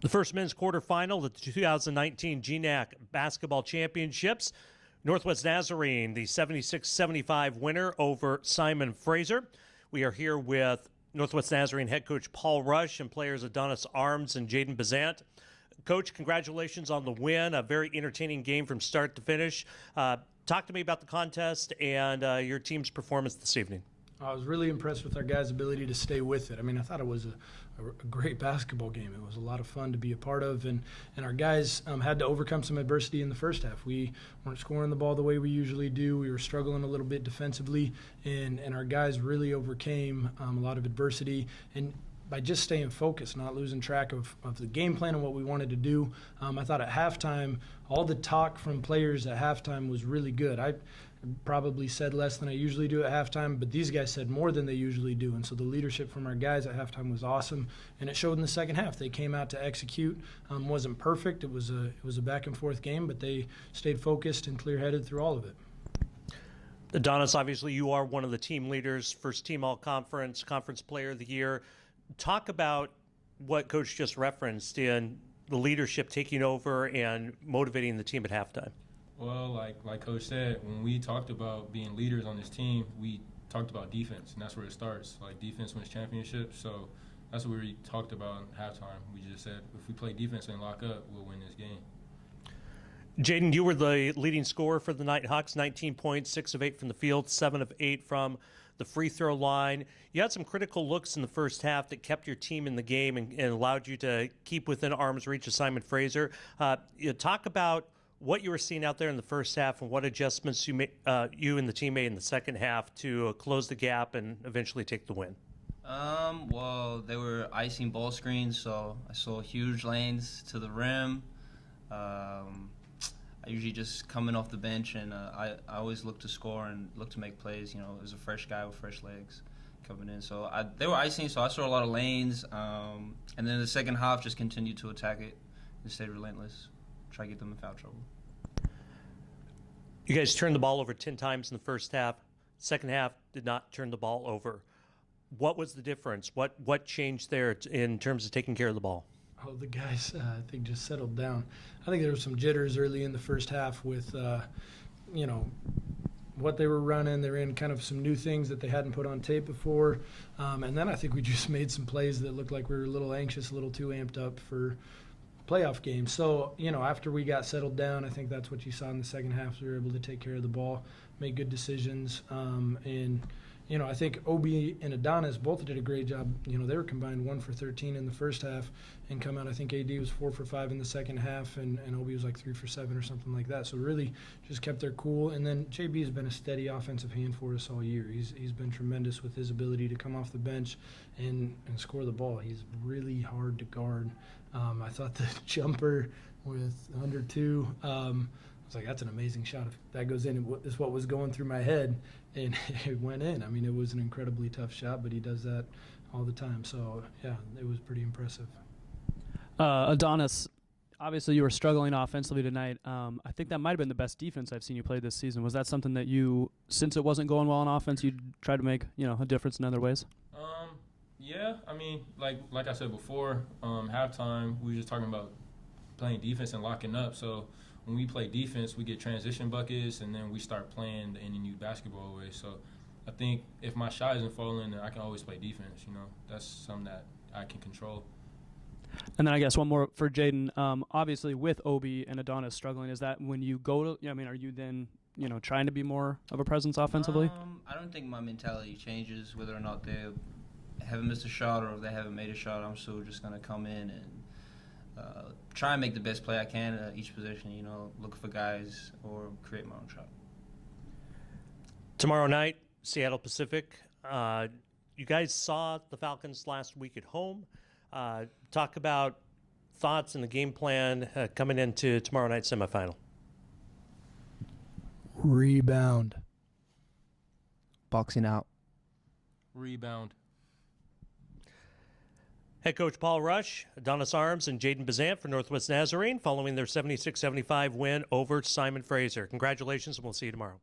The first men's quarterfinal of the 2019 GNAC Basketball Championships. Northwest Nazarene, the 76-75 winner over Simon Fraser. We are here with Northwest Nazarene head coach Paul Rush and players Adonis and Jayden Bezzant. Coach, congratulations on the win. A very entertaining game from start to finish. Talk to me about the contest and your team's performance this evening. I was really impressed with our guys' ability to stay with it. I mean, I thought it was a great basketball game. It was a lot of fun to be a part of, and our guys had to overcome some adversity in the first half. We weren't scoring the ball the way we usually do. We were struggling a little bit defensively, and our guys really overcame a lot of adversity. And by just staying focused, not losing track of the game plan and what we wanted to do. I thought at halftime, all the talk from players at halftime was really good. I probably said less than I usually do at halftime, but these guys said more than they usually do. And so the leadership from our guys at halftime was awesome, and it showed in the second half. They came out to execute. Wasn't perfect. It was a back and forth game, but they stayed focused and clear-headed through all of it. Adonis, obviously you are one of the team leaders, first team all-conference, conference player of the year. Talk about what Coach just referenced in the leadership taking over and motivating the team at halftime. Well, like Coach said, when we talked about being leaders on this team, we talked about defense, and that's where it starts. Like, defense wins championships, so that's what we talked about at halftime. We just said, if we play defense and lock up, we'll win this game. Jayden, you were the leading scorer for the Nighthawks, 19 points, 6 of 8 from the field, 7 of 8 from the free throw line. You had some critical looks in the first half that kept your team in the game and allowed you to keep within arm's reach of Simon Fraser. Talk about what you were seeing out there in the first half and what adjustments you and the team made in the second half to close the gap and eventually take the win. Well, they were icing ball screens, so I saw huge lanes to the rim. I usually just coming off the bench, and I always look to score and look to make plays. You know, as a fresh guy with fresh legs coming in. So they were icing, so I saw a lot of lanes. And then the second half just continued to attack it and stayed relentless, try to get them in foul trouble. You guys turned the ball over 10 times in the first half. Second half did not turn the ball over. What was the difference? What changed there in terms of taking care of the ball? Oh, the guys, I think, just settled down. I think there was some jitters early in the first half with, what they were running. They were in kind of some new things that they hadn't put on tape before. And then I think we just made some plays that looked like we were a little anxious, a little too amped up for playoff games. So, after we got settled down, I think that's what you saw in the second half. We were able to take care of the ball, make good decisions, and I think Obi and Adonis both did a great job. They were combined 1 for 13 in the first half and come out. I think AD was 4 for 5 in the second half, and Obi was like 3 for 7 or something like that. So really just kept their cool. And then JB has been a steady offensive hand for us all year. He's been tremendous with his ability to come off the bench and score the ball. He's really hard to guard. I thought the jumper with under 2, I was like, that's an amazing shot. If that goes in, is what was going through my head, and it went in. I mean, it was an incredibly tough shot, but he does that all the time. So, yeah, it was pretty impressive. Adonis, obviously you were struggling offensively tonight. I think that might have been the best defense I've seen you play this season. Was that something that you, since it wasn't going well on offense, you tried to make a difference in other ways? Yeah, I mean, like I said before, halftime we were just talking about playing defense and locking up. So when we play defense, we get transition buckets, and then we start playing the NNU basketball way. So I think if my shot isn't falling, then I can always play defense. That's something that I can control. And then I guess one more for Jayden. Obviously, with Obi and Adonis struggling, is that when you go to? Are you then trying to be more of a presence offensively? I don't think my mentality changes whether or not they haven't missed a shot or if they haven't made a shot. I'm still just gonna come in and try and make the best play I can at each position, look for guys or create my own shot. Tomorrow night, Seattle Pacific. You guys saw the Falcons last week at home. Talk about thoughts and the game plan coming into tomorrow night's semifinal. Rebound. Boxing out. Rebound. Head coach Paul Rush, Adonis and Jayden Bezzant for Northwest Nazarene following their 76-75 win over Simon Fraser. Congratulations, and we'll see you tomorrow.